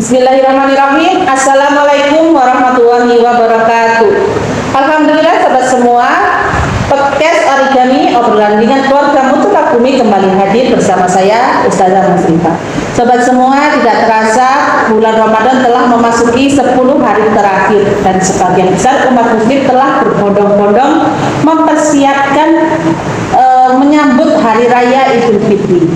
Bismillahirrahmanirrahim. Assalamualaikum warahmatullahi wabarakatuh. Alhamdulillah sobat semua, podcast Origami obrolan dengan keluarga Mutlak Bumi kembali hadir bersama saya Ustazah Muslifa. Sobat semua, tidak terasa bulan Ramadan telah memasuki 10 hari terakhir dan sebagian besar umat muslim telah berbondong-bondong mempersiapkan menyambut Hari Raya Idul Fitri.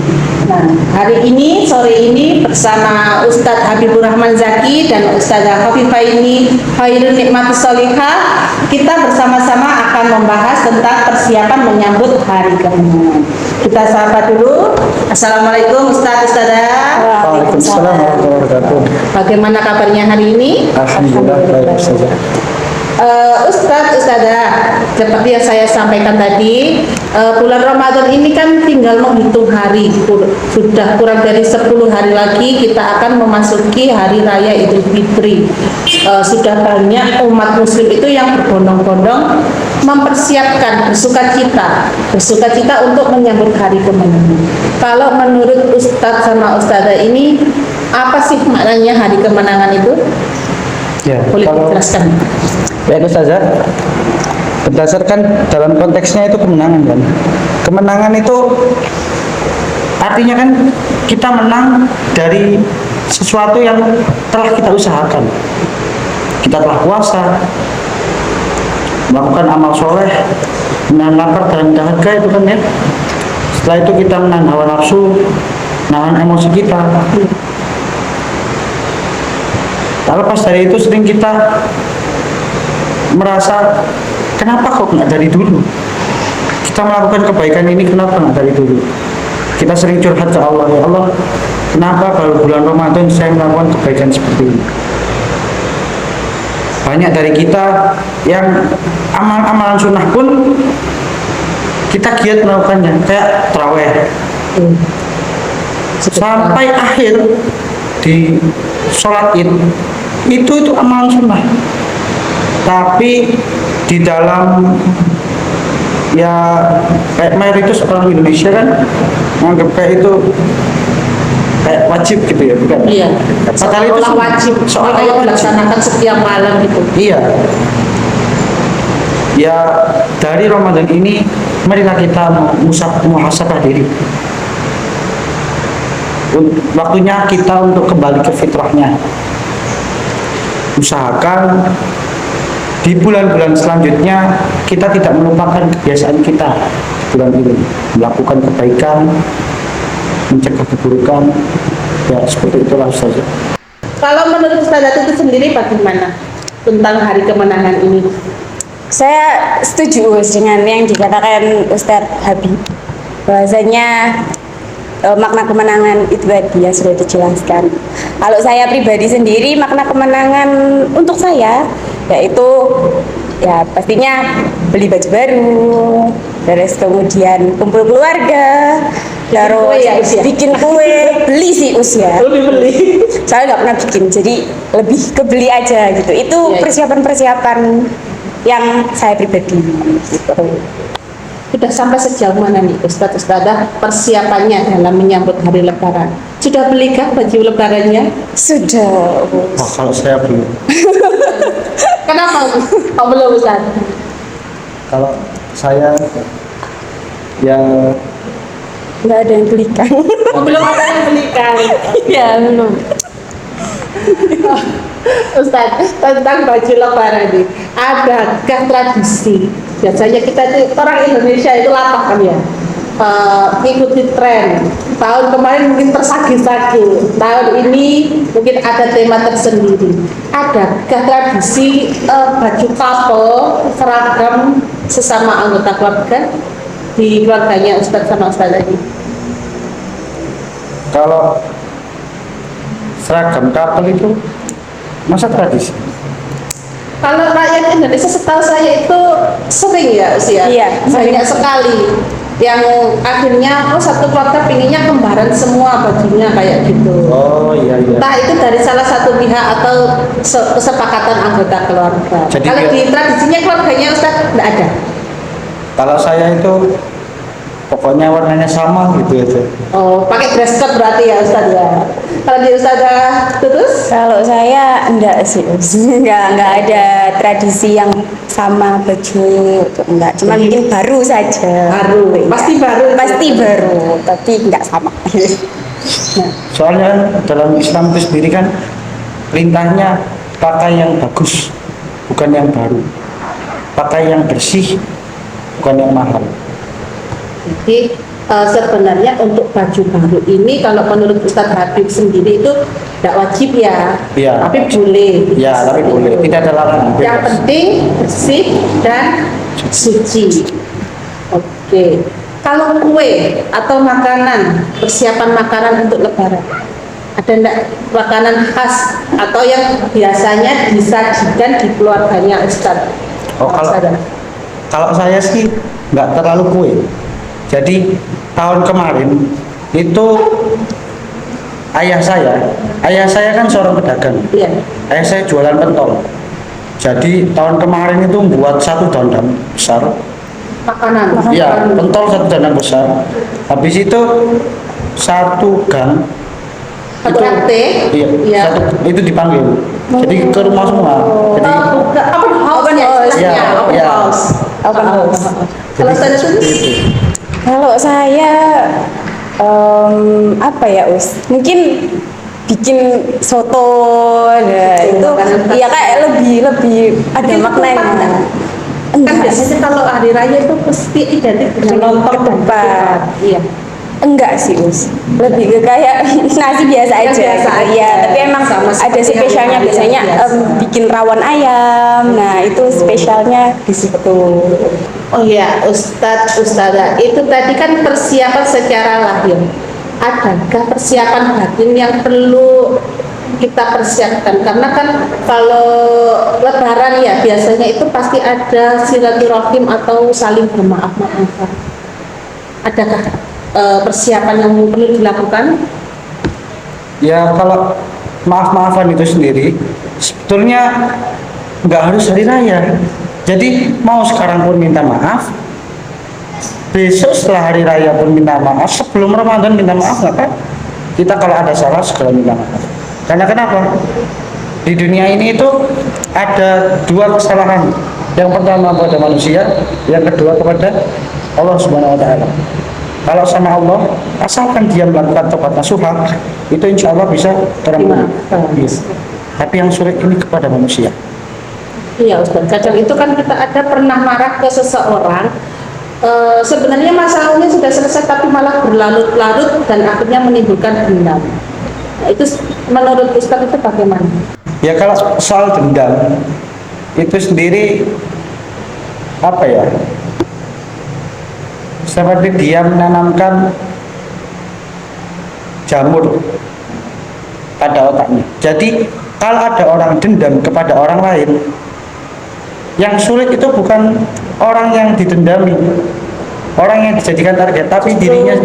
Nah, hari ini, sore ini bersama Ustadz Habibur Rahman Zaki dan Ustazah Khofifah ini Khairul Nikmatus Sholihah, kita bersama-sama akan membahas tentang persiapan menyambut Hari Kemenangan. Kita sapa dulu. Assalamualaikum Ustadz, Ustazah. Waalaikumsalam warahmatullahi wabarakatuh. Bagaimana kabarnya hari ini? Alhamdulillah baik saja. Ustazah, seperti yang saya sampaikan tadi, bulan Ramadan ini kan tinggal menghitung hari, sudah kurang dari 10 hari lagi kita akan memasuki Hari Raya Idul Fitri. Sudah banyak umat muslim itu yang berbondong-bondong mempersiapkan bersukacita untuk menyambut Hari Kemenangan. Kalau menurut Ustadz sama Ustazah ini, apa sih maknanya Hari Kemenangan itu? Ya, Boleh dijelaskan? Baik Ustazah, berdasarkan dalam konteksnya itu kemenangan kan. Kemenangan itu artinya kan kita menang dari sesuatu yang telah kita usahakan. Kita telah puasa, melakukan amal soleh, menahan lapar dan dahaga itu kan ya. Setelah itu kita menahan hawa nafsu, menahan emosi kita. Lalu pas dari itu sering kita merasa kenapa kok nggak dari dulu kita melakukan kebaikan ini, kenapa nggak dari dulu. Kita sering curhat ke Allah, ya Allah, kenapa kalau bulan Ramadan saya melakukan kebaikan seperti ini. Banyak dari kita yang amalan sunnah pun kita giat melakukannya, kayak taraweh sampai akhir di sholat id itu amalan sunnah. Tapi di dalam ya kayak mayoritas orang Indonesia kan menganggap kayak itu kayak wajib gitu ya, bukan? Iya. Padahal itu wajib, soalnya dilaksanakan setiap malam gitu. Iya. Ya dari Ramadan ini marilah kita muhasabah diri. Waktunya kita untuk kembali ke fitrahnya. Usahakan di bulan-bulan selanjutnya kita tidak melupakan kebiasaan kita di bulan ini, melakukan kebaikan, mencegah keburukan, ya seperti itulah saja. Kalau menurut Ustazah itu sendiri bagaimana tentang Hari Kemenangan ini? Saya setuju dengan yang dikatakan Ustadz Habib, bahwasanya makna kemenangan itu tadi yang sudah dijelaskan. Kalau saya pribadi sendiri, makna kemenangan untuk saya yaitu ya pastinya beli baju baru, terus kemudian kumpul keluarga, terus bikin kue, beli sih usia. Lebih beli. Saya nggak pernah bikin, jadi lebih kebeli aja gitu. Itu persiapan-persiapan yang saya pribadi. Gitu. Sudah sampai sejauh mana nih Ustazah persiapannya dalam menyambut Hari Lebaran? Sudah belikah baju lebarannya? Sudah. Oh, kalau saya belum. Kenapa? Oh, belum Ustaz? Kalau saya ya Nggak ada yang belikan. Oh, belum ada yang belikan. Ya belum. Ustaz, tentang baju lebaran ini, adakah tradisi? Biasanya kita itu orang Indonesia itu latah kan ya, ikuti tren. Tahun kemarin mungkin tersagi-sagi, tahun ini mungkin ada tema tersendiri. Adakah tradisi baju couple seragam sesama anggota keluarga di keluarganya Ustaz sama Ustazah ini? kalau seragam couple itu masa tradisi? Kalau rakyat Indonesia setahu saya itu sering ya usia, Iya, banyak sekali yang akhirnya satu keluarga pinginnya kembaran semua bajunya kayak gitu. Oh iya. Entah itu dari salah satu pihak atau kesepakatan anggota keluarga. Jadi Kalau di tradisinya keluarganya Ustaz tidak ada. Kalau saya itu pokoknya warnanya sama gitu aja. Oh, pakai dress code berarti ya Ustaz ya. Kalau di Ustazah Tutus? Kalau saya enggak sih, Us. Enggak ada tradisi yang sama baju, enggak. Cuma mungkin baru saja. Baru, pasti baru. Pasti baru, tapi enggak sama. Nah, Soalnya kan dalam Islam itu sendiri kan perintahnya pakai yang bagus, bukan yang baru. Pakai yang bersih, bukan yang mahal. jadi sebenarnya untuk baju baru ini kalau menurut Ustadz Habib sendiri itu tidak wajib ya, Iya. tapi boleh. Ya, tapi boleh. Tidak ada larangan. Yang Bebas. penting bersih dan suci. Oke. Kalau kue atau makanan, persiapan makanan untuk Lebaran, ada enggak makanan khas atau yang biasanya disajikan di keluarganya Ustadz? Oh, kalau saya sih nggak terlalu kue. Jadi tahun kemarin itu ayah saya kan seorang pedagang. Iya. Ayah saya jualan pentol. Jadi tahun kemarin itu buat satu dandang besar. Makanan. Iya, pentol satu dandang besar. Habis itu satu gang. Satu RT. Iya, Iya. itu dipanggil. Jadi ke rumah semua. Jadi Buka open house Open ya house. istilahnya, Iya, open iya. house. Open house. Kalau saya tuh itu. Kalau saya apa ya, Us? Mungkin bikin soto, nah, itu makanan khas. ya kayak lebih ada Bikin maknanya. ketupat nggak? Kan Enggak, biasanya kalau hari raya itu pasti identik dengan lontong dan ketupat. Iya. Enggak sih, Us. Lebih ke kayak nasi biasa Yang aja. biasa aja. Iya, tapi emang Sama ada seperti spesialnya yang biasanya biasa. bikin rawon ayam. Nah, itu spesialnya di situ. Oh iya, Ustazah, itu tadi kan persiapan secara lahir. Adakah persiapan batin yang perlu kita persiapkan? Karena kan kalau Lebaran ya biasanya itu pasti ada silaturahim atau saling bermaaf-maafan. Adakah persiapan yang perlu dilakukan? Ya kalau maaf-maafan itu sendiri sebetulnya nggak harus hari raya. Jadi mau sekarang pun minta maaf, besok setelah hari raya pun minta maaf, sebelum Ramadan minta maaf nggak apa? Kita kalau ada salah segera minta maaf. Karena kenapa? Di dunia ini itu ada dua kesalahan. Yang pertama kepada manusia, yang kedua kepada Allah Subhanahu Wa Taala. Kalau sama Allah, asalkan dia melakukan tobat nasuha, itu insya Allah bisa terampuni. Yes. Tapi yang sulit ini kepada manusia. Iya Ustaz, kadang itu kan kita ada pernah marah ke seseorang, sebenarnya masalahnya sudah selesai tapi malah berlarut-larut dan akhirnya menimbulkan dendam. Nah, itu menurut Ustaz itu bagaimana? Ya kalau soal dendam itu sendiri apa ya? Seperti dia menanamkan jamur pada otaknya. Jadi kalau ada orang dendam kepada orang lain, yang sulit itu bukan orang yang didendami, orang yang dijadikan target, tapi dirinya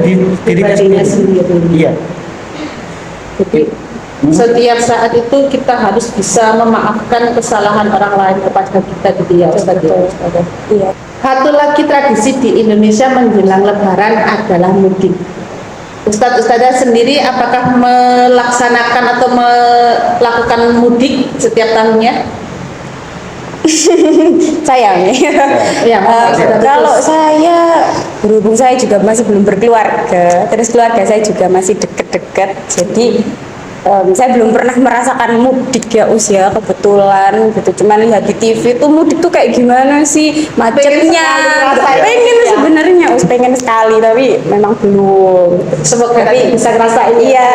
Pribadinya sendiri. Iya. Jadi setiap saat itu kita harus bisa memaafkan kesalahan orang lain kepada kita gitu ya Ustaz. Iya. Satu lagi tradisi di Indonesia menjelang Lebaran adalah mudik. Ustazah sendiri apakah melaksanakan atau melakukan mudik setiap tahunnya? Sayang Ya, kalau saya berhubung saya juga masih belum berkeluarga, terus keluarga saya juga masih deket-deket, jadi saya belum pernah merasakan mudik ya usia kebetulan gitu. Cuman lihat di TV tuh mudik tuh kayak gimana sih macetnya. Pengen sebenarnya pengen sekali tapi memang belum. Semoga Tapi bisa ngerasain. iya,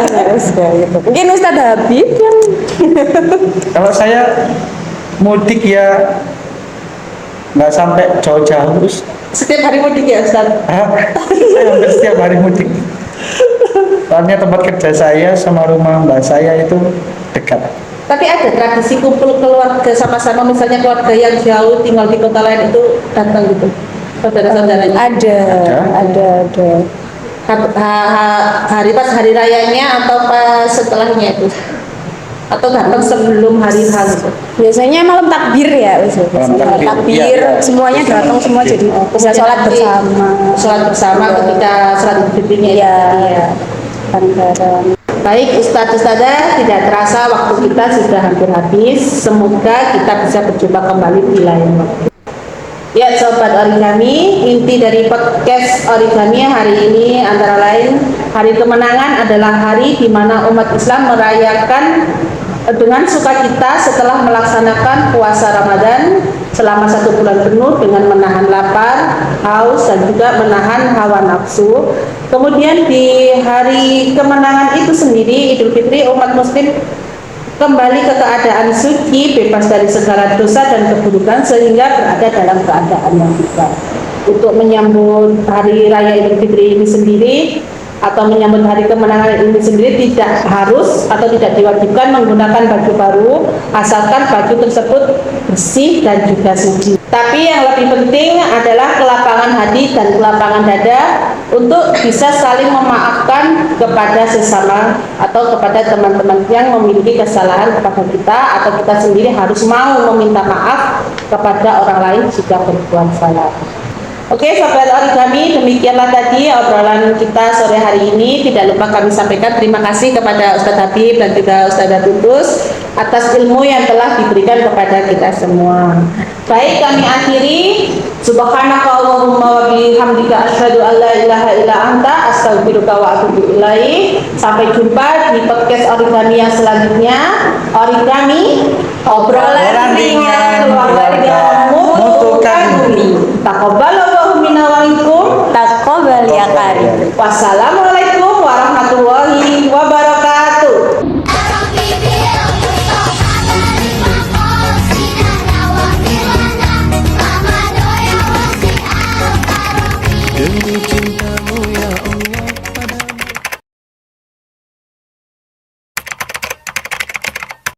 harus gitu. Mungkin Ustadz Habib yang Kalau saya mudik ya nggak sampai jauh-jauh, terus Setiap hari mudik ya Ustaz? saya hampir setiap hari mudik. Soalnya tempat kerja saya sama rumah mbak saya itu dekat. Tapi ada tradisi kumpul keluarga sama-sama, misalnya keluarga yang jauh tinggal di kota lain itu datang gitu, saudara-saudaranya. ada. Hari pas hari rayanya atau pas setelahnya itu? atau datang sebelum hari H gitu? Biasanya malam takbir ya, Malam takbir, takbir, iya. semuanya datang semua jadi bisa sholat Nanti bersama. sholat bersama Iya. ketika sholat Idul Fitrinya itu Iya. tadi ya. Bareng-bareng. Baik Ustadz Ustadzah, tidak terasa waktu kita sudah hampir habis. Semoga kita bisa berjumpa kembali di lain waktu. Ya Sobat Origami, inti dari podcast Origami hari ini antara lain hari kemenangan adalah hari di mana umat Islam merayakan dengan sukacita setelah melaksanakan puasa Ramadan selama 1 bulan penuh dengan menahan lapar, haus, dan juga menahan hawa nafsu. Kemudian di hari kemenangan itu sendiri, Idul Fitri, umat muslim kembali ke keadaan suci, bebas dari segala dosa dan keburukan sehingga berada dalam keadaan yang baik. Untuk menyambut hari raya Idul Fitri ini sendiri atau menyambut hari kemenangan ini sendiri tidak harus atau tidak diwajibkan menggunakan baju baru asalkan baju tersebut bersih dan juga suci. Tapi yang lebih penting adalah kelapangan hati dan kelapangan dada untuk bisa saling memaafkan kepada sesama atau kepada teman-teman yang memiliki kesalahan kepada kita, atau kita sendiri harus mau meminta maaf kepada orang lain jika berbuat salah. Oke Sobat Origami, demikianlah tadi obrolan kita sore hari ini. Tidak lupa kami sampaikan terima kasih kepada Ustadz Habib dan juga Ustadzah Tutus atas ilmu yang telah diberikan kepada kita semua. Baik, kami akhiri. Subhanaka Allahumma wa bihamdika asyhadu an la ilaha illa anta astaghfiruka wa atubu ilaik. Sampai jumpa di podcast Origami yang selanjutnya. Origami, obrolan ringan keluarga mutu kagumi. Taqabbalallahu minna wa minkum. Taqabbal ya karim. Wassalamualaikum warahmatullahi wabarakatuh. Demi cintamu ya